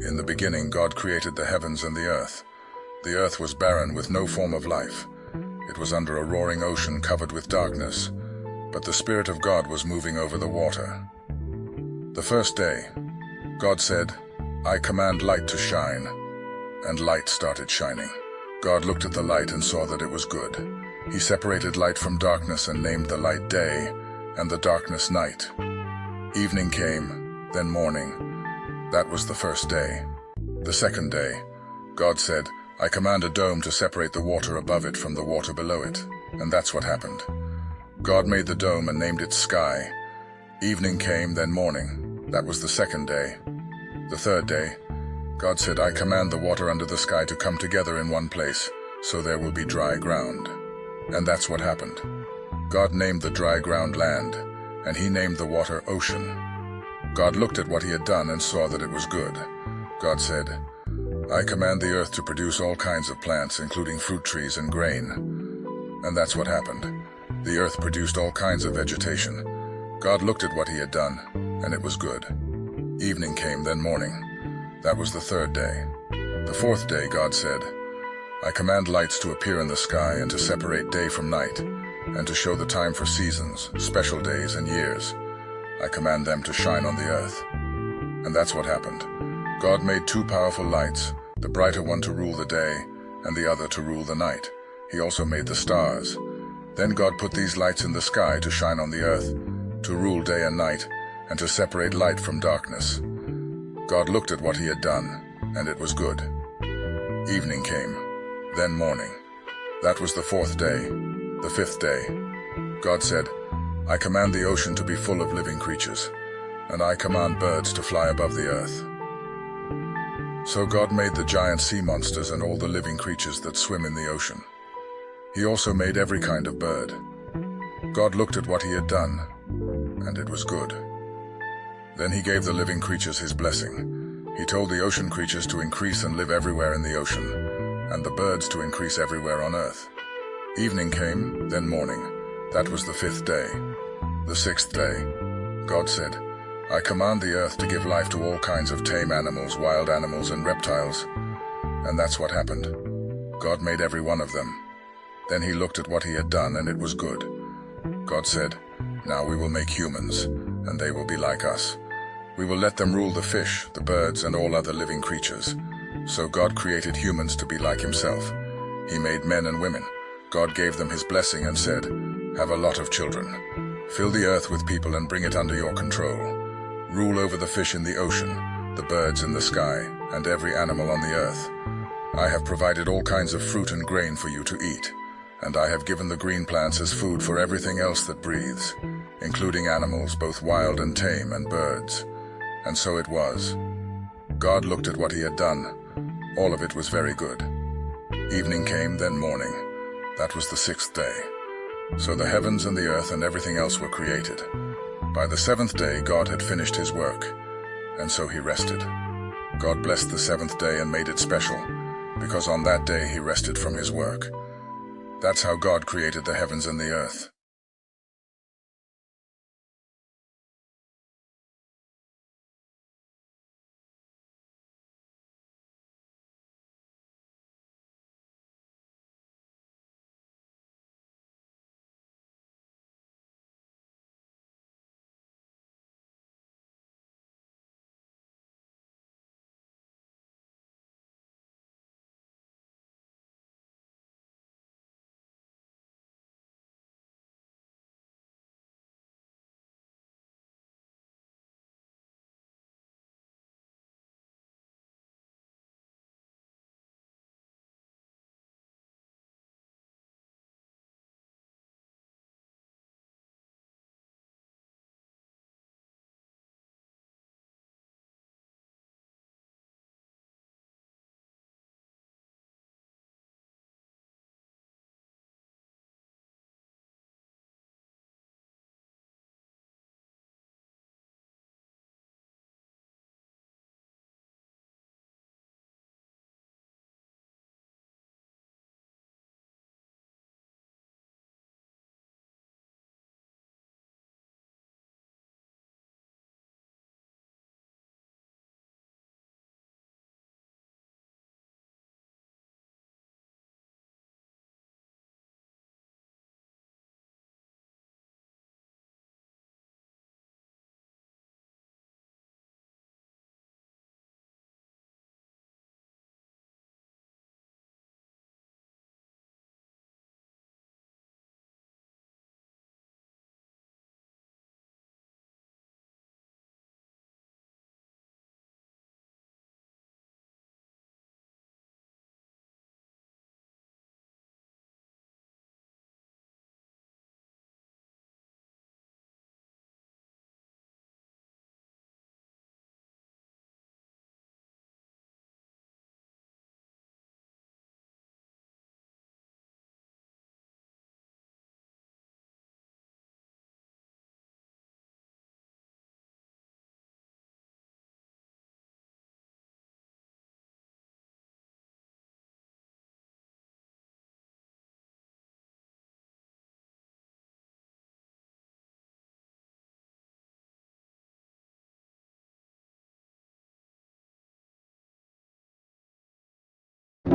In the beginning, God created the heavens and the earth. The earth was barren with no form of life. It was under a roaring ocean covered with darkness, but the Spirit of God was moving over the water. The first day, God said, "I command light to shine," and light started shining. God looked at the light and saw that it was good. He separated light from darkness and named the light day, and the darkness night. Evening came, then morning. That was the first day. The second day, God said, "I command a dome to separate the water above it from the water below it," and that's what happened. God made the dome and named it sky. Evening came, then morning. That was the second day. The third day, God said, "I command the water under the sky to come together in one place, so there will be dry ground." And that's what happened. God named the dry ground land, and he named the water ocean. God looked at what he had done and saw that it was good. God said, "I command the earth to produce all kinds of plants, including fruit trees and grain." And that's what happened. The earth produced all kinds of vegetation. God looked at what he had done, and it was good. Evening came, then morning. That was the third day. The fourth day, God said, "I command lights to appear in the sky and to separate day from night, and to show the time for seasons, special days, and years. I command them to shine on the earth." And that's what happened. God made two powerful lights, the brighter one to rule the day, and the other to rule the night. He also made the stars. Then God put these lights in the sky to shine on the earth, to rule day and night, and to separate light from darkness. God looked at what he had done, and it was good. Evening came, then morning. That was the fourth day. The fifth day, God said, "I command the ocean to be full of living creatures, and I command birds to fly above the earth." So God made the giant sea monsters and all the living creatures that swim in the ocean. He also made every kind of bird. God looked at what he had done, and it was good. Then he gave the living creatures his blessing. He told the ocean creatures to increase and live everywhere in the ocean, and the birds to increase everywhere on earth. Evening came, then morning. That was the fifth day. The sixth day, God said, "I command the earth to give life to all kinds of tame animals, wild animals, and reptiles." And that's what happened. God made every one of them. Then he looked at what he had done, and it was good. God said, "Now we will make humans, and they will be like us. We will let them rule the fish, the birds, and all other living creatures." So God created humans to be like himself. He made men and women. God gave them his blessing and said, "Have a lot of children. Fill the earth with people and bring it under your control. Rule over the fish in the ocean, the birds in the sky, and every animal on the earth. I have provided all kinds of fruit and grain for you to eat, and I have given the green plants as food for everything else that breathes, including animals, both wild and tame, and birds." And so it was. God looked at what he had done. All of it was very good. Evening came, then morning. That was the sixth day. So the heavens and the earth and everything else were created. By the seventh day, God had finished his work, and so he rested. God blessed the seventh day and made it special, because on that day he rested from his work. That's how God created the heavens and the earth.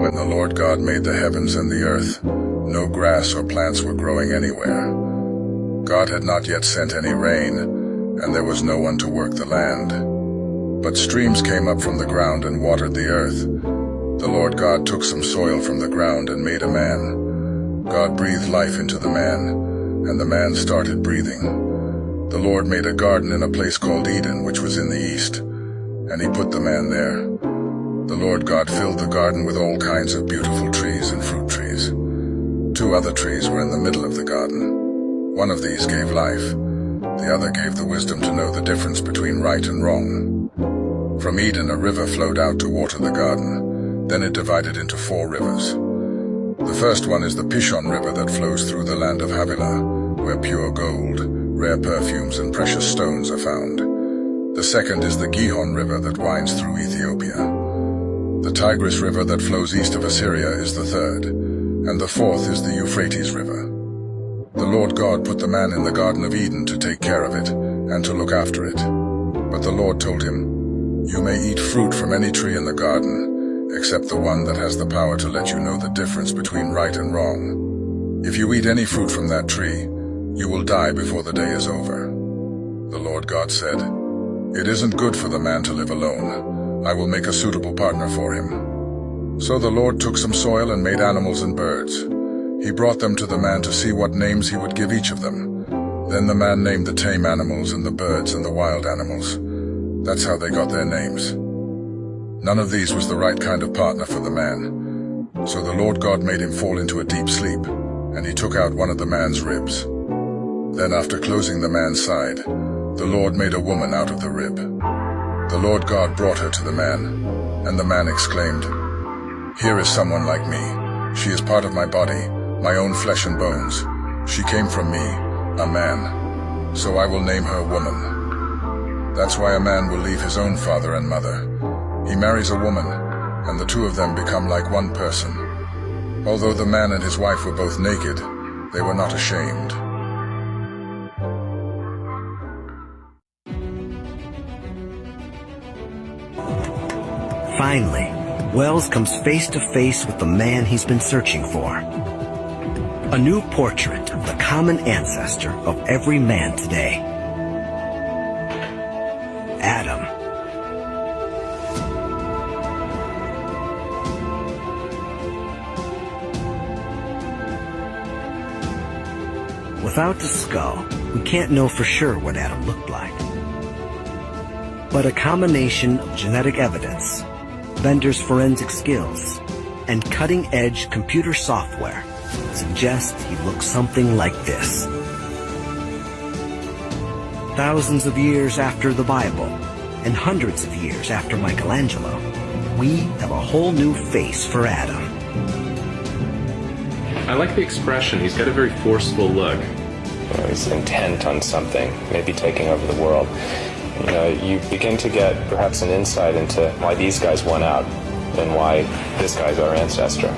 When the Lord God made the heavens and the earth, no grass or plants were growing anywhere. God had not yet sent any rain, and there was no one to work the land. But streams came up from the ground and watered the earth. The Lord God took some soil from the ground and made a man. God breathed life into the man, and the man started breathing. The Lord made a garden in a place called Eden, which was in the east, and he put the man there. The Lord God filled the garden with all kinds of beautiful trees and fruit trees. 2 other trees were in the middle of the garden. One of these gave life. The other gave the wisdom to know the difference between right and wrong. From Eden, a river flowed out to water the garden. Then it divided into 4 rivers. The first one is the Pishon River that flows through the land of Havilah, where pure gold, rare perfumes, and precious stones are found. The second is the Gihon River that winds through Ethiopia. The Tigris River that flows east of Assyria is the third, and the fourth is the Euphrates River. The Lord God put the man in the Garden of Eden to take care of it and to look after it. But the Lord told him, "You may eat fruit from any tree in the garden, except the one that has the power to let you know the difference between right and wrong. If you eat any fruit from that tree, you will die before the day is over." The Lord God said, "It isn't good for the man to live alone. I will make a suitable partner for him." So the Lord took some soil and made animals and birds. He brought them to the man to see what names he would give each of them. Then the man named the tame animals and the birds and the wild animals. That's how they got their names. None of these was the right kind of partner for the man. So the Lord God made him fall into a deep sleep, and he took out one of the man's ribs. Then after closing the man's side, the Lord made a woman out of the rib. The Lord God brought her to the man, and the man exclaimed, "Here is someone like me. She is part of my body, my own flesh and bones. She came from me, a man. So I will name her woman." That's why a man will leave his own father and mother. He marries a woman, and the 2 of them become like one person. Although the man and his wife were both naked, they were not ashamed. Finally, Wells comes face to face with the man he's been searching for. A new portrait of the common ancestor of every man today. Adam. Without the skull, we can't know for sure what Adam looked like. But a combination of genetic evidence, vendors' forensic skills, and cutting-edge computer software suggests he looks something like this. Thousands of years after the Bible, and hundreds of years after Michelangelo, we have a whole new face for Adam. I like the expression. He's got a very forceful look. He's intent on something, maybe taking over the world. You begin to get perhaps an insight into why these guys won out and why this guy's our ancestor.